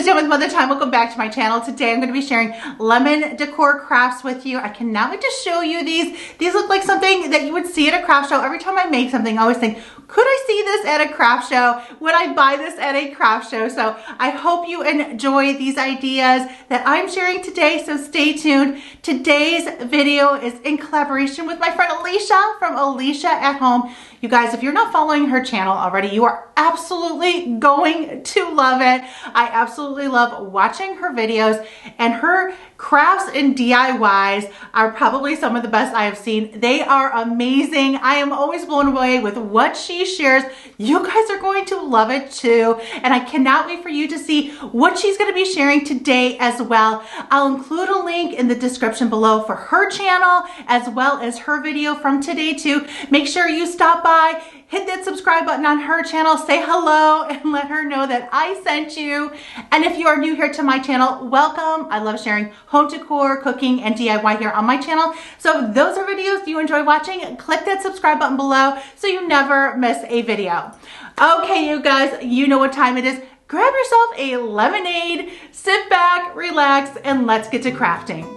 Jen with Mother Time. Welcome back to my channel. Today I'm going to be sharing lemon decor crafts with you. I cannot wait to show you these. These look like something that you would see at a craft show. Every time I make something, I always think, could I see this at a craft show? Would I buy this at a craft show? So I hope you enjoy these ideas that I'm sharing today, so stay tuned. Today's video is in collaboration with my friend Alecia from Alecia at Home. You guys, if you're not following her channel already, you are absolutely going to love it. I absolutely love watching her videos, and her crafts and DIYs are probably some of the best I have seen. They are amazing. I am always blown away with what she shares. You guys are going to love it too. And I cannot wait for you to see what she's going to be sharing today as well. I'll include a link in the description below for her channel as well as her video from today too. Make sure you stop by, hit that subscribe button on her channel, say hello, and let her know that I sent you. And if you are new here to my channel, welcome. I love sharing home decor, cooking, and DIY here on my channel. So if those are videos you enjoy watching, click that subscribe button below so you never miss a video. Okay, you guys, you know what time it is. Grab yourself a lemonade, sit back, relax, and let's get to crafting.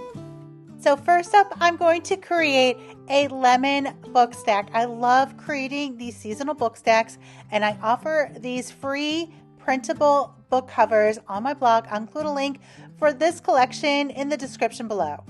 So first up, I'm going to create a lemon book stack. I love creating these seasonal book stacks, and I offer these free printable book covers on my blog. I'll include a link for this collection in the description below.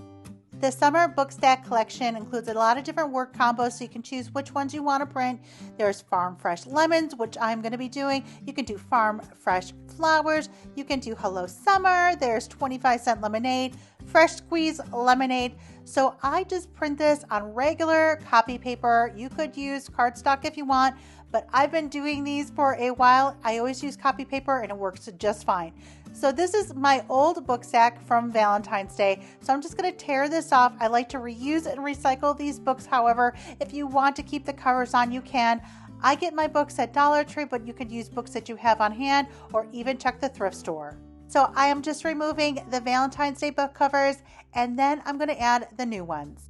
The summer book stack collection includes a lot of different word combos, so you can choose which ones you want to print. There's farm fresh lemons, which I'm going to be doing. You can do farm fresh flowers. You can do hello summer. There's 25-cent lemonade, fresh squeeze lemonade. So I just print this on regular copy paper. You could use cardstock if you want, but I've been doing these for a while. I always use copy paper and it works just fine. So this is my old book stack from Valentine's Day. So I'm just going to tear this off. I like to reuse and recycle these books. However, if you want to keep the covers on, you can. I get my books at Dollar Tree, but you could use books that you have on hand or even check the thrift store. So I am just removing the Valentine's Day book covers, and then I'm going to add the new ones.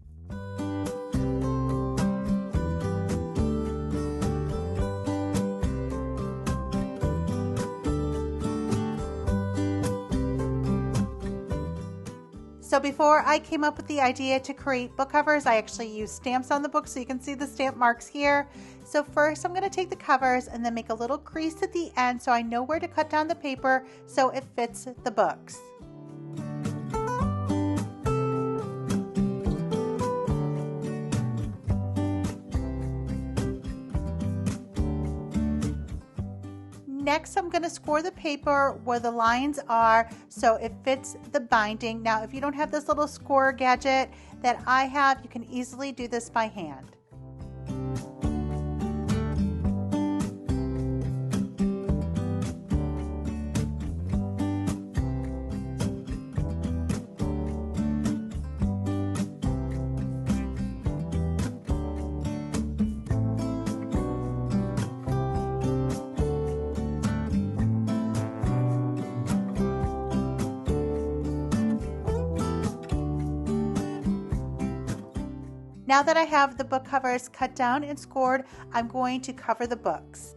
So before I came up with the idea to create book covers, I actually used stamps on the book, so you can see the stamp marks here. So first I'm going to take the covers and then make a little crease at the end so I know where to cut down the paper so it fits the books. Next, I'm going to score the paper where the lines are so it fits the binding. Now, if you don't have this little score gadget that I have, you can easily do this by hand. Now that I have the book covers cut down and scored, I'm going to cover the books.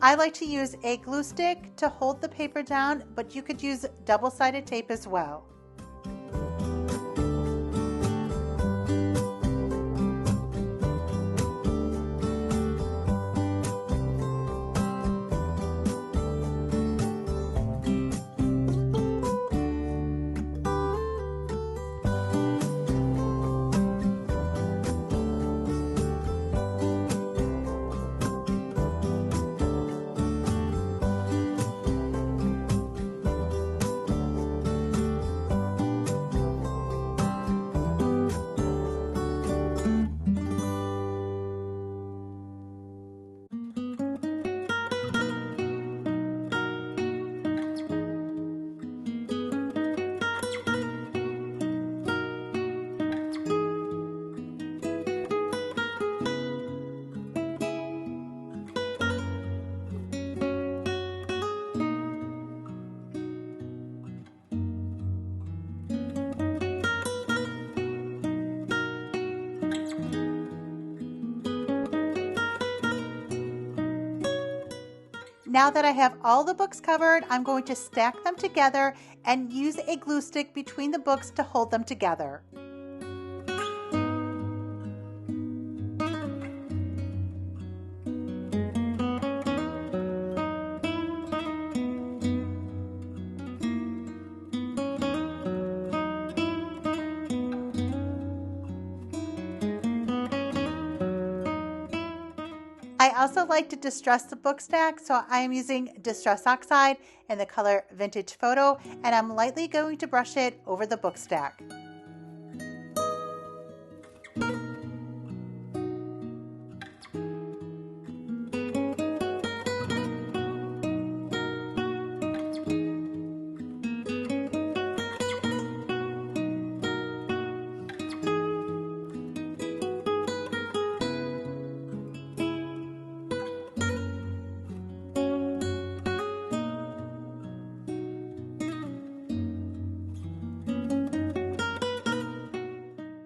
I like to use a glue stick to hold the paper down, but you could use double-sided tape as well. Now that I have all the books covered, I'm going to stack them together and use a glue stick between the books to hold them together. I also like to distress the book stack, so I am using Distress Oxide in the color Vintage Photo, and I'm lightly going to brush it over the book stack.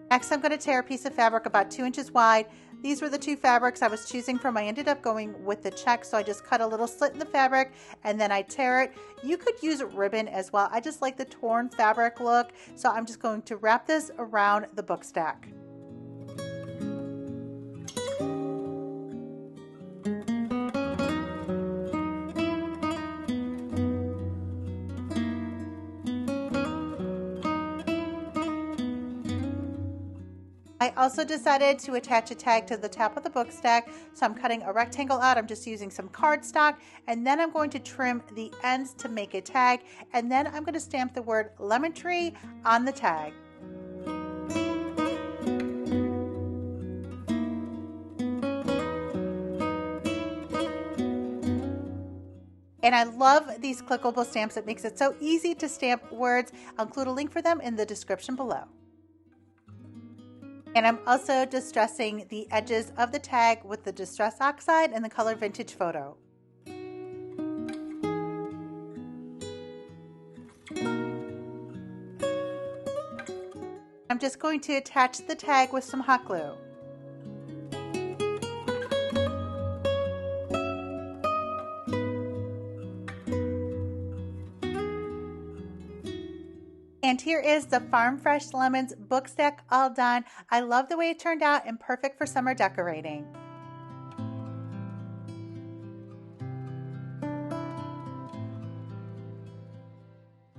Next, I'm going to tear a piece of fabric about 2 inches wide. These were the two fabrics I was choosing from. I ended up going with the check, so I just cut a little slit in the fabric and then I tear it. You could use ribbon as well. I just like the torn fabric look, so I'm just going to wrap this around the book stack. I also decided to attach a tag to the top of the book stack, so I'm cutting a rectangle out. I'm just using some cardstock, and then I'm going to trim the ends to make a tag, and then I'm going to stamp the word Lemon Tree on the tag. And I love these clickable stamps. It makes it so easy to stamp words. I'll include a link for them in the description below. And I'm also distressing the edges of the tag with the Distress Oxide in the color Vintage Photo. I'm just going to attach the tag with some hot glue. And here is the Farm Fresh Lemons book stack all done. I love the way it turned out and perfect for summer decorating.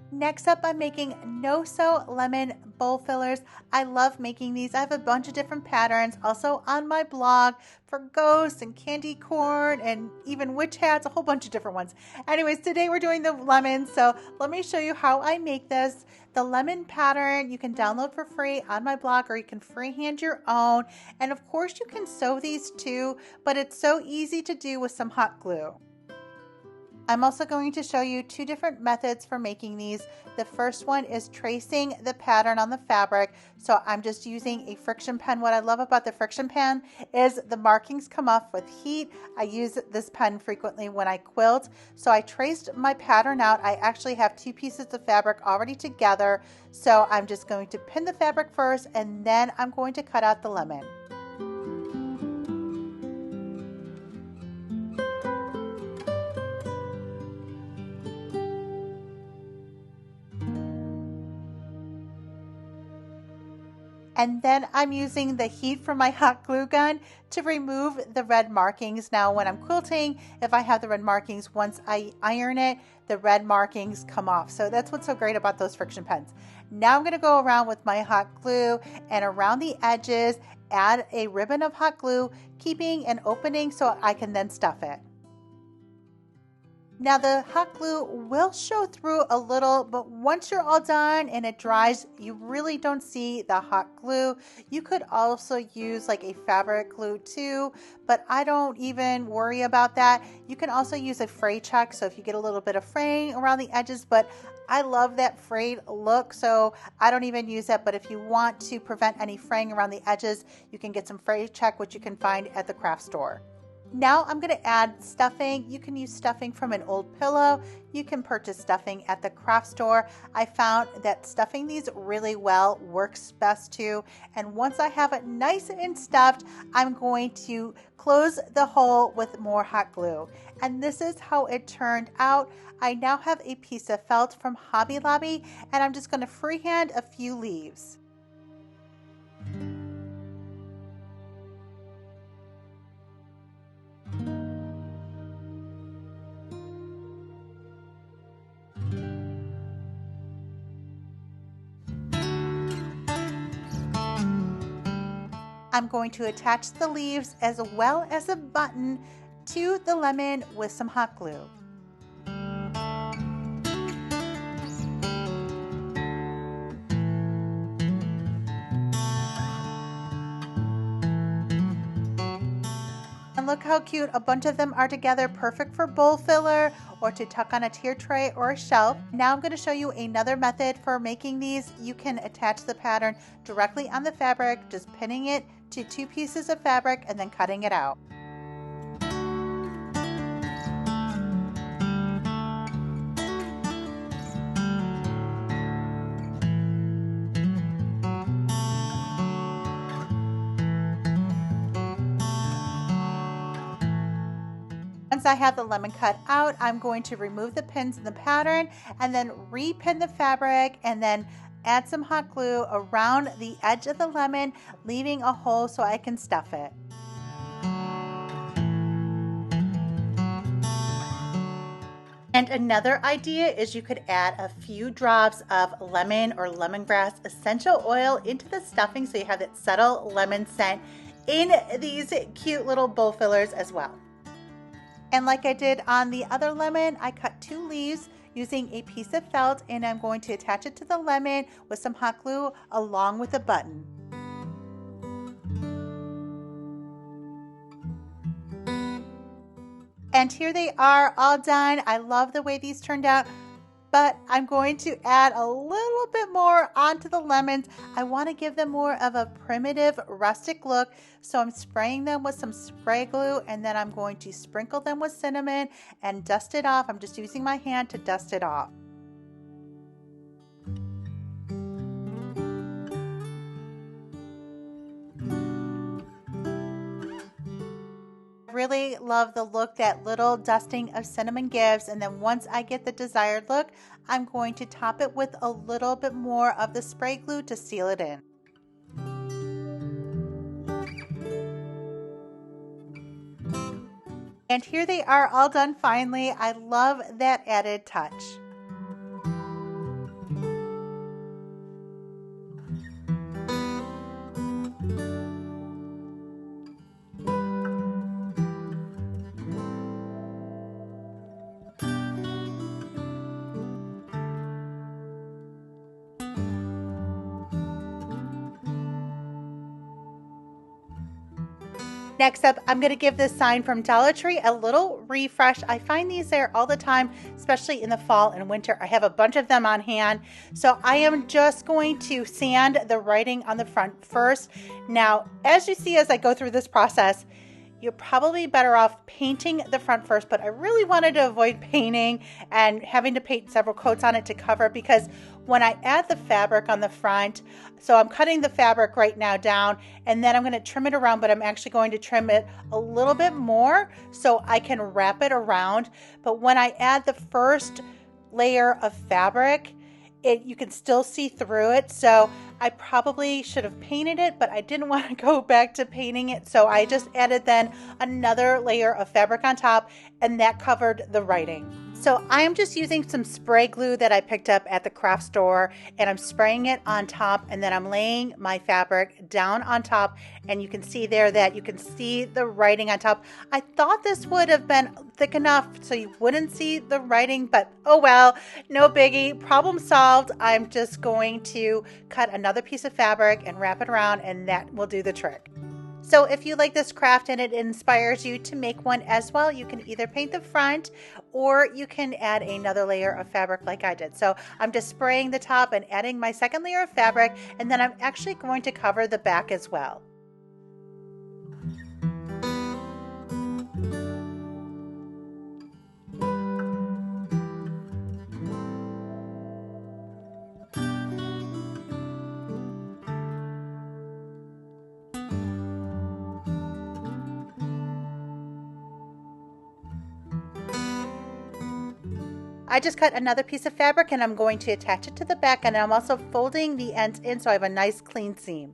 Next up, I'm making no-sew lemon bowl fillers. I love making these. I have a bunch of different patterns also on my blog for ghosts and candy corn and even witch hats, a whole bunch of different ones. Anyways, today we're doing the lemons, so let me show you how I make this. The lemon pattern you can download for free on my blog, or you can freehand your own. And of course you can sew these too, but it's so easy to do with some hot glue. I'm also going to show you two different methods for making these. The first one is tracing the pattern on the fabric. So I'm just using a friction pen. What I love about the friction pen is the markings come off with heat. I use this pen frequently when I quilt. So I traced my pattern out. I actually have two pieces of fabric already together. So I'm just going to pin the fabric first, and then I'm going to cut out the lemon. And then I'm using the heat from my hot glue gun to remove the red markings. Now when I'm quilting, if I have the red markings, once I iron it, the red markings come off. So that's what's so great about those friction pens. Now I'm gonna go around with my hot glue and around the edges, add a ribbon of hot glue, keeping an opening so I can then stuff it. Now the hot glue will show through a little, but once you're all done and it dries, you really don't see the hot glue. You could also use like a fabric glue too, but I don't even worry about that. You can also use a fray check, so if you get a little bit of fraying around the edges, but I love that frayed look, so I don't even use that. But if you want to prevent any fraying around the edges, you can get some fray check, which you can find at the craft store. Now I'm going to add stuffing. You can use stuffing from an old pillow. You can purchase stuffing at the craft store. I found that stuffing these really well works best too. And once I have it nice and stuffed, I'm going to close the hole with more hot glue. And this is how it turned out. I now have a piece of felt from Hobby Lobby, and I'm just going to freehand a few leaves. I'm going to attach the leaves as well as a button to the lemon with some hot glue. And look how cute a bunch of them are together, perfect for bowl filler or to tuck on a tier tray or a shelf. Now I'm going to show you another method for making these. You can attach the pattern directly on the fabric, just pinning it to 2 pieces of fabric and then cutting it out. Once I have the lemon cut out, I'm going to remove the pins in the pattern and then repin the fabric and then add some hot glue around the edge of the lemon, leaving a hole so I can stuff it. And another idea is you could add a few drops of lemon or lemongrass essential oil into the stuffing so you have that subtle lemon scent in these cute little bowl fillers as well. And like I did on the other lemon, I cut 2 leaves using a piece of felt, and I'm going to attach it to the lemon with some hot glue along with a button. And here they are all done. I love the way these turned out, but I'm going to add a little bit more onto the lemons. I want to give them more of a primitive rustic look, so I'm spraying them with some spray glue, and then I'm going to sprinkle them with cinnamon and dust it off. I'm just using my hand to dust it off. Really love the look that little dusting of cinnamon gives, and then once I get the desired look, I'm going to top it with a little bit more of the spray glue to seal it in. And here they are all done finally. I love that added touch. Next up, I'm going to give this sign from Dollar Tree a little refresh. I find these there all the time, especially in the fall and winter. I have a bunch of them on hand. So I am just going to sand the writing on the front first. Now, as you see as I go through this process, you're probably better off painting the front first, but I really wanted to avoid painting and having to paint several coats on it to cover, because when I add the fabric on the front, so I'm cutting the fabric right now down, and then I'm going to trim it around, but I'm actually going to trim it a little bit more so I can wrap it around. But when I add the first layer of fabric, you can still see through it. So I probably should have painted it, but I didn't want to go back to painting it. So I just added then another layer of fabric on top, and that covered the writing. So I'm just using some spray glue that I picked up at the craft store, and I'm spraying it on top, and then I'm laying my fabric down on top, and you can see there that you can see the writing on top. I thought this would have been thick enough so you wouldn't see the writing, but oh well, no biggie, problem solved. I'm just going to cut another piece of fabric and wrap it around, and that will do the trick. So if you like this craft and it inspires you to make one as well, you can either paint the front or you can add another layer of fabric like I did. So I'm just spraying the top and adding my second layer of fabric, and then I'm actually going to cover the back as well. I just cut another piece of fabric and I'm going to attach it to the back, and I'm also folding the ends in so I have a nice clean seam.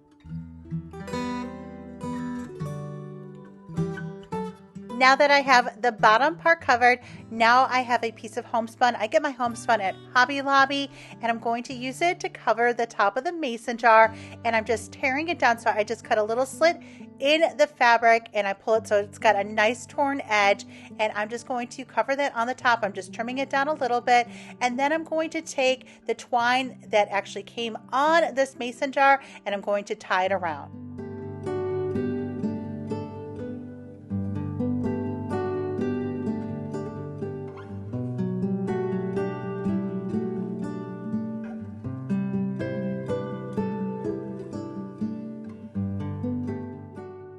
Now that I have the bottom part covered, now I have a piece of homespun. I get my homespun at Hobby Lobby, and I'm going to use it to cover the top of the mason jar, and I'm just tearing it down. So I just cut a little slit in the fabric and I pull it so it's got a nice torn edge, and I'm just going to cover that on the top. I'm just trimming it down a little bit, and then I'm going to take the twine that actually came on this mason jar and I'm going to tie it around.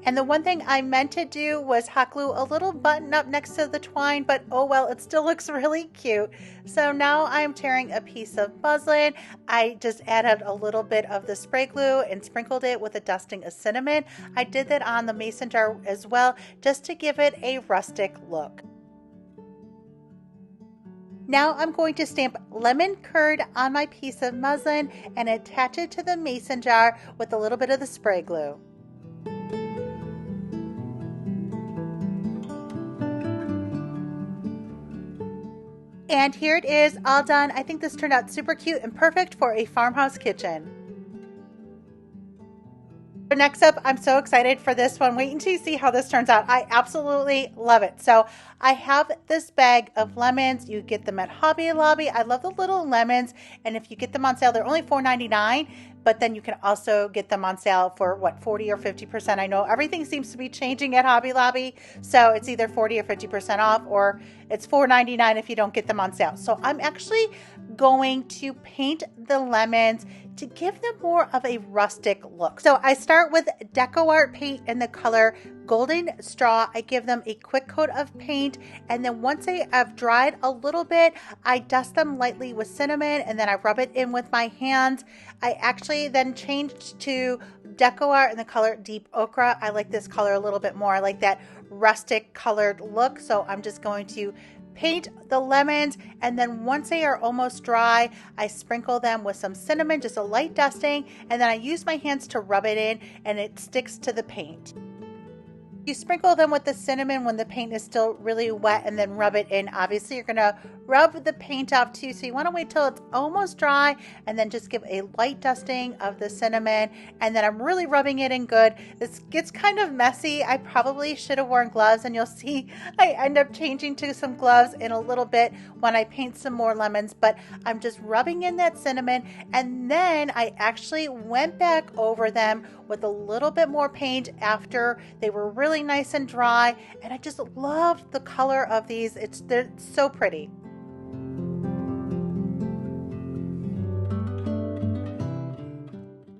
And the one thing I meant to do was hot glue a little button up next to the twine, but oh well, it still looks really cute. So now I'm tearing a piece of muslin. I just added a little bit of the spray glue and sprinkled it with a dusting of cinnamon. I did that on the mason jar as well, just to give it a rustic look. Now I'm going to stamp lemon curd on my piece of muslin and attach it to the mason jar with a little bit of the spray glue. And here it is, all done. I think this turned out super cute and perfect for a farmhouse kitchen. Next up, I'm so excited for this one. Wait until you see how this turns out. I absolutely love it. So I have this bag of lemons. You get them at Hobby Lobby. I love the little lemons, and if you get them on sale, they're only $4.99, but then you can also get them on sale for what, 40 or 50%. I know everything seems to be changing at Hobby Lobby, so it's either 40 or 50% off, or it's $4.99 if you don't get them on sale. So I'm actually going to paint the lemons to give them more of a rustic look. So I start with Deco Art paint in the color Golden Straw. I give them a quick coat of paint, and then once they have dried a little bit, I dust them lightly with cinnamon, and then I rub it in with my hands. I actually then changed to Deco Art in the color Deep Ochre. I like this color a little bit more. I like that rustic colored look, so I'm just going to paint the lemons, and then once they are almost dry, I sprinkle them with some cinnamon, just a light dusting, and then I use my hands to rub it in, and it sticks to the paint. You sprinkle them with the cinnamon when the paint is still really wet, and then rub it in. Obviously, you're going to rub the paint off too, so you want to wait till it's almost dry and then just give a light dusting of the cinnamon, and then I'm really rubbing it in good. This gets kind of messy. I probably should have worn gloves, and you'll see I end up changing to some gloves in a little bit when I paint some more lemons, but I'm just rubbing in that cinnamon, and then I actually went back over them with a little bit more paint after they were really nice and dry, and I just love the color of these. They're so pretty.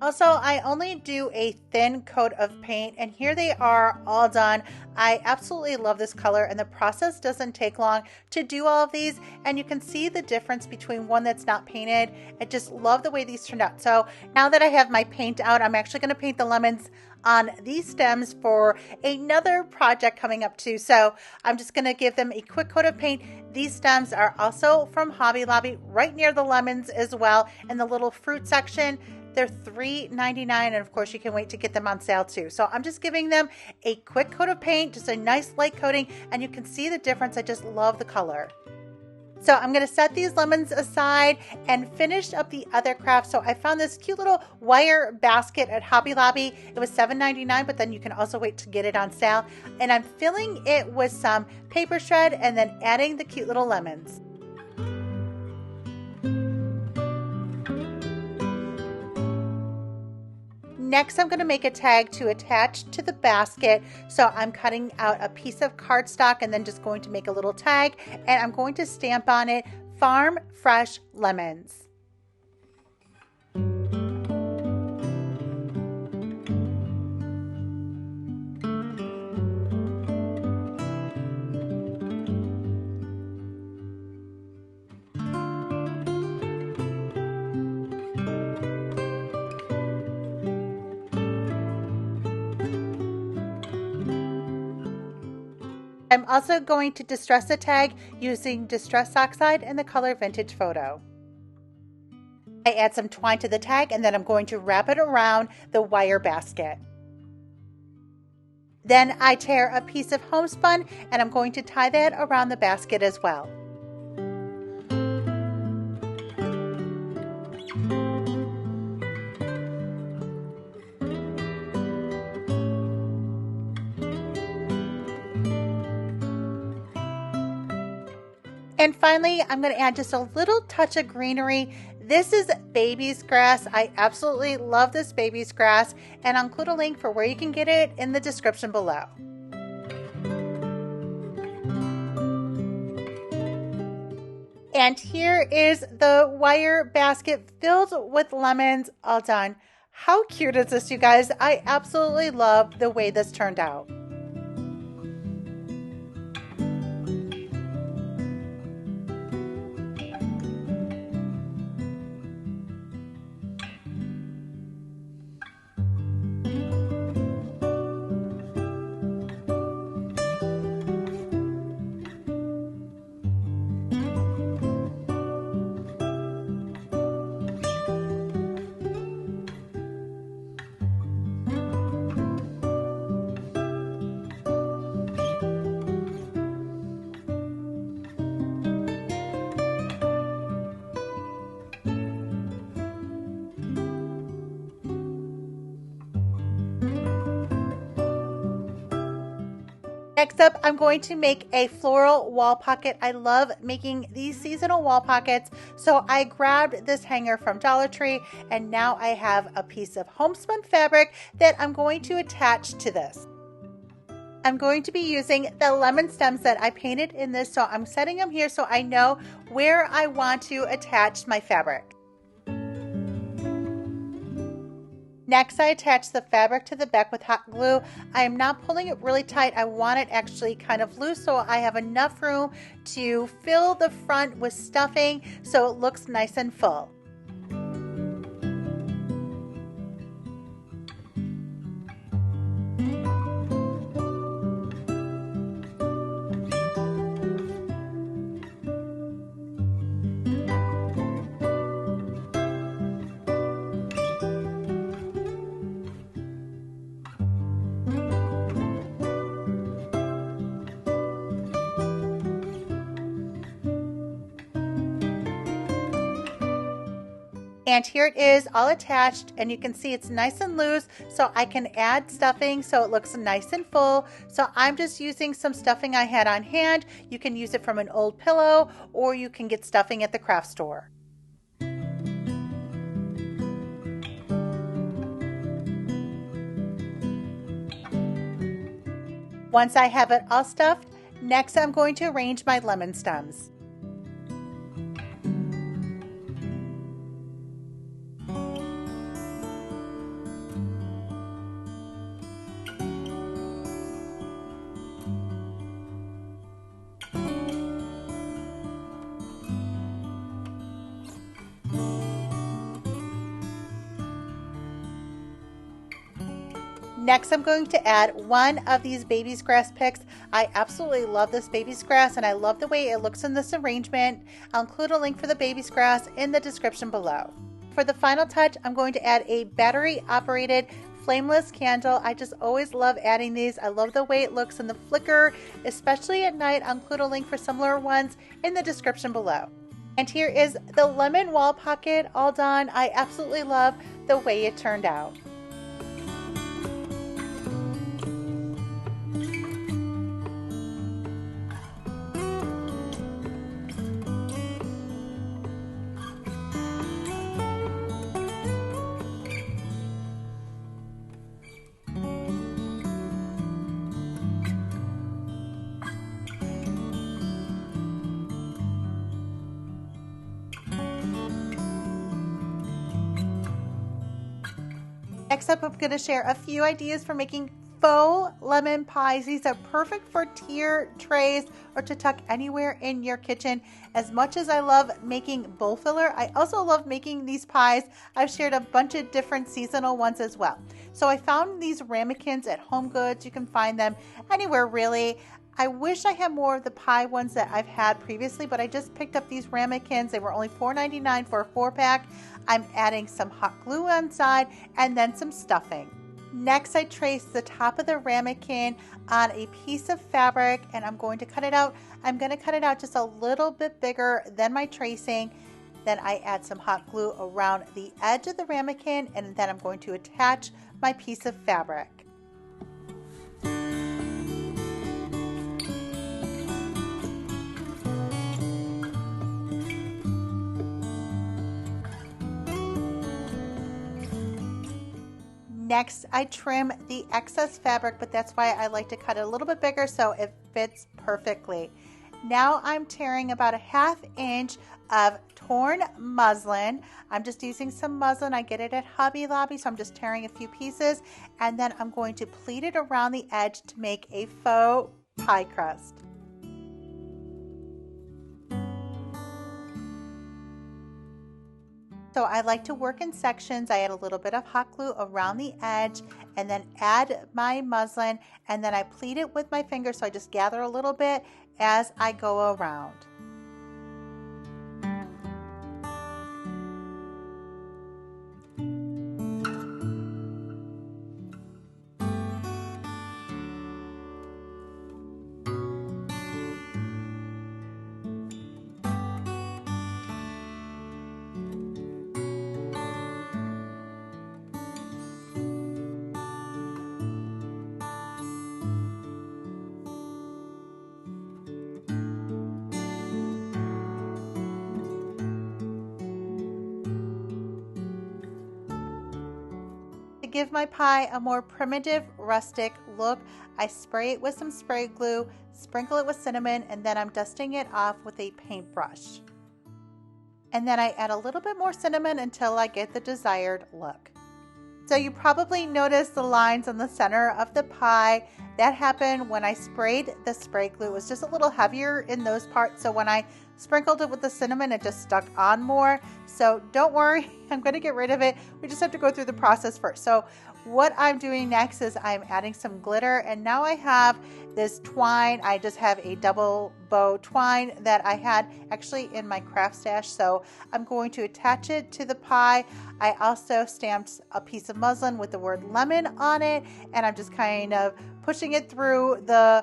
Also, I only do a thin coat of paint, and here they are all done. I absolutely love this color, and the process doesn't take long to do all of these, and you can see the difference between one that's not painted. I just love the way these turned out. So now that I have my paint out, I'm actually going to paint the lemons on these stems for another project coming up too. So I'm just going to give them a quick coat of paint. These stems are also from Hobby Lobby, right near the lemons as well, in the little fruit section. They're $3.99, and of course you can wait to get them on sale too. So I'm just giving them a quick coat of paint, just a nice light coating, and you can see the difference. I just love the color. So I'm going to set these lemons aside and finish up the other craft. So I found this cute little wire basket at Hobby Lobby. It was $7.99, but then you can also wait to get it on sale. And I'm filling it with some paper shred and then adding the cute little lemons. Next, I'm going to make a tag to attach to the basket. So I'm cutting out a piece of cardstock and then just going to make a little tag, and I'm going to stamp on it Farm Fresh Lemons. I'm also going to distress the tag using Distress Oxide in the color Vintage Photo. I add some twine to the tag and then I'm going to wrap it around the wire basket. Then I tear a piece of homespun and I'm going to tie that around the basket as well. And finally, I'm going to add just a little touch of greenery. This is baby's grass. I absolutely love this baby's grass, and I'll include a link for where you can get it in the description below. And here is the wire basket filled with lemons, all done. How cute is this, you guys? I absolutely love the way this turned out. Next up, I'm going to make a floral wall pocket. I love making these seasonal wall pockets. So I grabbed this hanger from Dollar Tree and now I have a piece of homespun fabric that I'm going to attach to this. I'm going to be using the lemon stems that I painted in this. So I'm setting them here so I know where I want to attach my fabric. Next, I attach the fabric to the back with hot glue. I am not pulling it really tight. I want it actually kind of loose so I have enough room to fill the front with stuffing so it looks nice and full. And here it is all attached, and you can see it's nice and loose so I can add stuffing so it looks nice and full. So I'm just using some stuffing I had on hand. You can use it from an old pillow or you can get stuffing at the craft store. Once I have it all stuffed, next I'm going to arrange my lemon stems. Next, I'm going to add one of these baby's grass picks. I absolutely love this baby's grass and I love the way it looks in this arrangement. I'll include a link for the baby's grass in the description below. For the final touch, I'm going to add a battery operated flameless candle. I just always love adding these. I love the way it looks in the flicker, especially at night. I'll include a link for similar ones in the description below. And here is the lemon wall pocket all done. I absolutely love the way it turned out. Next up, I'm going to share a few ideas for making faux lemon pies. These are perfect for tier trays or to tuck anywhere in your kitchen. As much as I love making bowl filler, I also love making these pies. I've shared a bunch of different seasonal ones as well. So I found these ramekins at Home Goods. You can find them anywhere really. I wish I had more of the pie ones that I've had previously, but I just picked up these ramekins. They were only $4.99 for a 4-pack. I'm adding some hot glue inside and then some stuffing. Next, I trace the top of the ramekin on a piece of fabric and I'm going to cut it out. I'm going to cut it out just a little bit bigger than my tracing. Then I add some hot glue around the edge of the ramekin and then I'm going to attach my piece of fabric. Next, I trim the excess fabric, but that's why I like to cut it a little bit bigger so it fits perfectly. Now I'm tearing about a 1/2 inch of torn muslin. I'm just using some muslin. I get it at Hobby Lobby, so I'm just tearing a few pieces, and then I'm going to pleat it around the edge to make a faux pie crust. So I like to work in sections. I add a little bit of hot glue around the edge and then add my muslin and then I pleat it with my finger, so I just gather a little bit as I go around. To give my pie a more primitive, rustic look, I spray it with some spray glue, sprinkle it with cinnamon, and then I'm dusting it off with a paintbrush. And then I add a little bit more cinnamon until I get the desired look. So you probably noticed the lines on the center of the pie. That happened when I sprayed the spray glue. It was just a little heavier in those parts, so when I sprinkled it with the cinnamon, it just stuck on more. So don't worry, I'm going to get rid of it. We just have to go through the process first. So what I'm doing next is I'm adding some glitter, and now I have this twine. I just have a double bow twine that I had actually in my craft stash, so I'm going to attach it to the pie. I also stamped a piece of muslin with the word lemon on it, and I'm just kind of pushing it through the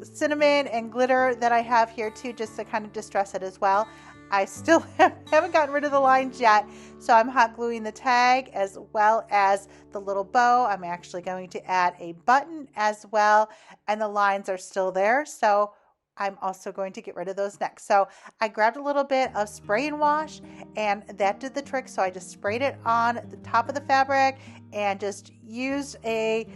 cinnamon and glitter that I have here too, just to kind of distress it as well. I still haven't gotten rid of the lines yet, so I'm hot gluing the tag as well as the little bow. I'm actually going to add a button as well, and the lines are still there, so I'm also going to get rid of those next. So I grabbed a little bit of spray and wash, and that did the trick. So I just sprayed it on the top of the fabric and just used a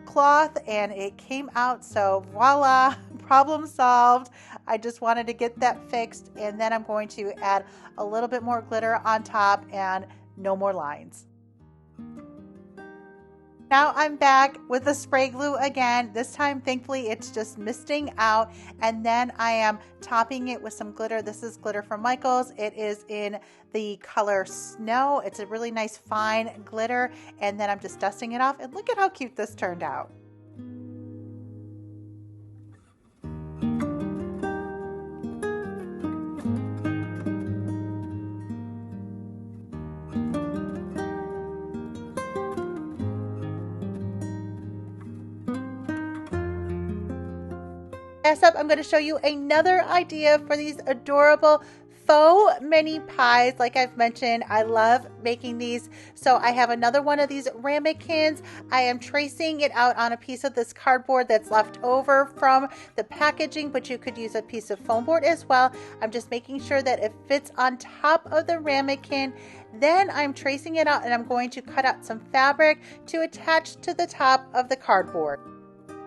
cloth and it came out. So voila, problem solved. I just wanted to get that fixed, and then I'm going to add a little bit more glitter on top and no more lines. Now I'm back with the spray glue again. This time, thankfully, it's just misting out, and then I am topping it with some glitter. This is glitter from Michaels. It is in the color Snow. It's a really nice fine glitter, and then I'm just dusting it off, and look at how cute this turned out. Next up, I'm going to show you another idea for these adorable faux mini pies. Like I've mentioned, I love making these. So I have another one of these ramekins. I am tracing it out on a piece of this cardboard that's left over from the packaging, but you could use a piece of foam board as well. I'm just making sure that it fits on top of the ramekin. Then I'm tracing it out and I'm going to cut out some fabric to attach to the top of the cardboard.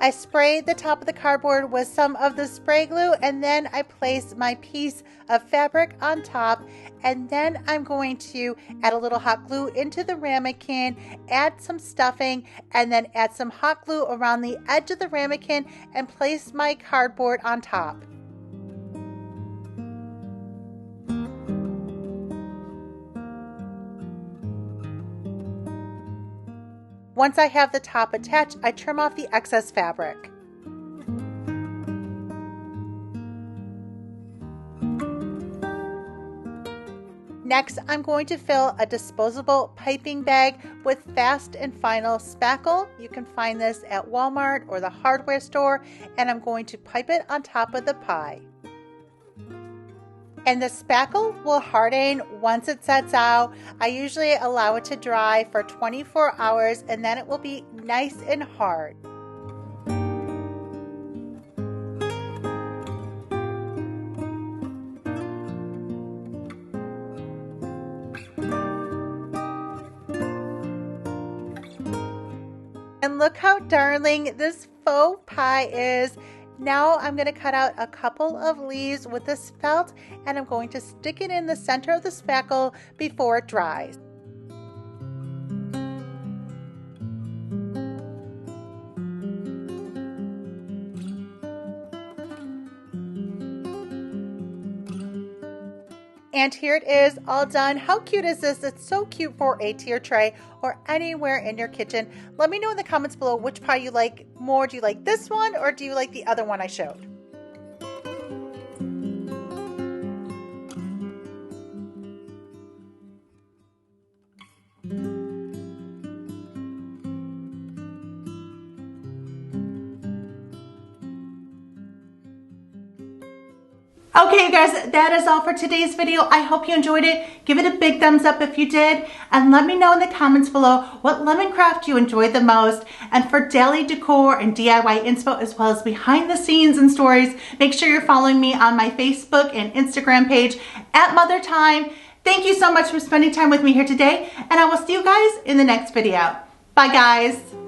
I sprayed the top of the cardboard with some of the spray glue, and then I placed my piece of fabric on top, and then I'm going to add a little hot glue into the ramekin, add some stuffing, and then add some hot glue around the edge of the ramekin and place my cardboard on top. Once I have the top attached, I trim off the excess fabric. Next, I'm going to fill a disposable piping bag with Fast and Final spackle. You can find this at Walmart or the hardware store, and I'm going to pipe it on top of the pie. And the spackle will harden once it sets out. I usually allow it to dry for 24 hours, and then it will be nice and hard. And look how darling this faux pie is. Now I'm going to cut out a couple of leaves with this felt, and I'm going to stick it in the center of the spackle before it dries. And here it is, all done. How cute is this? It's so cute for a tier tray or anywhere in your kitchen. Let me know in the comments below which pie you like more. Do you like this one or do you like the other one I showed? Okay, you guys, that is all for today's video. I hope you enjoyed it. Give it a big thumbs up if you did, and let me know in the comments below what lemon craft you enjoyed the most. And for daily decor and DIY inspo, as well as behind the scenes and stories, make sure you're following me on my Facebook and Instagram page at Mother Time. Thank you so much for spending time with me here today, and I will see you guys in the next video. Bye, guys.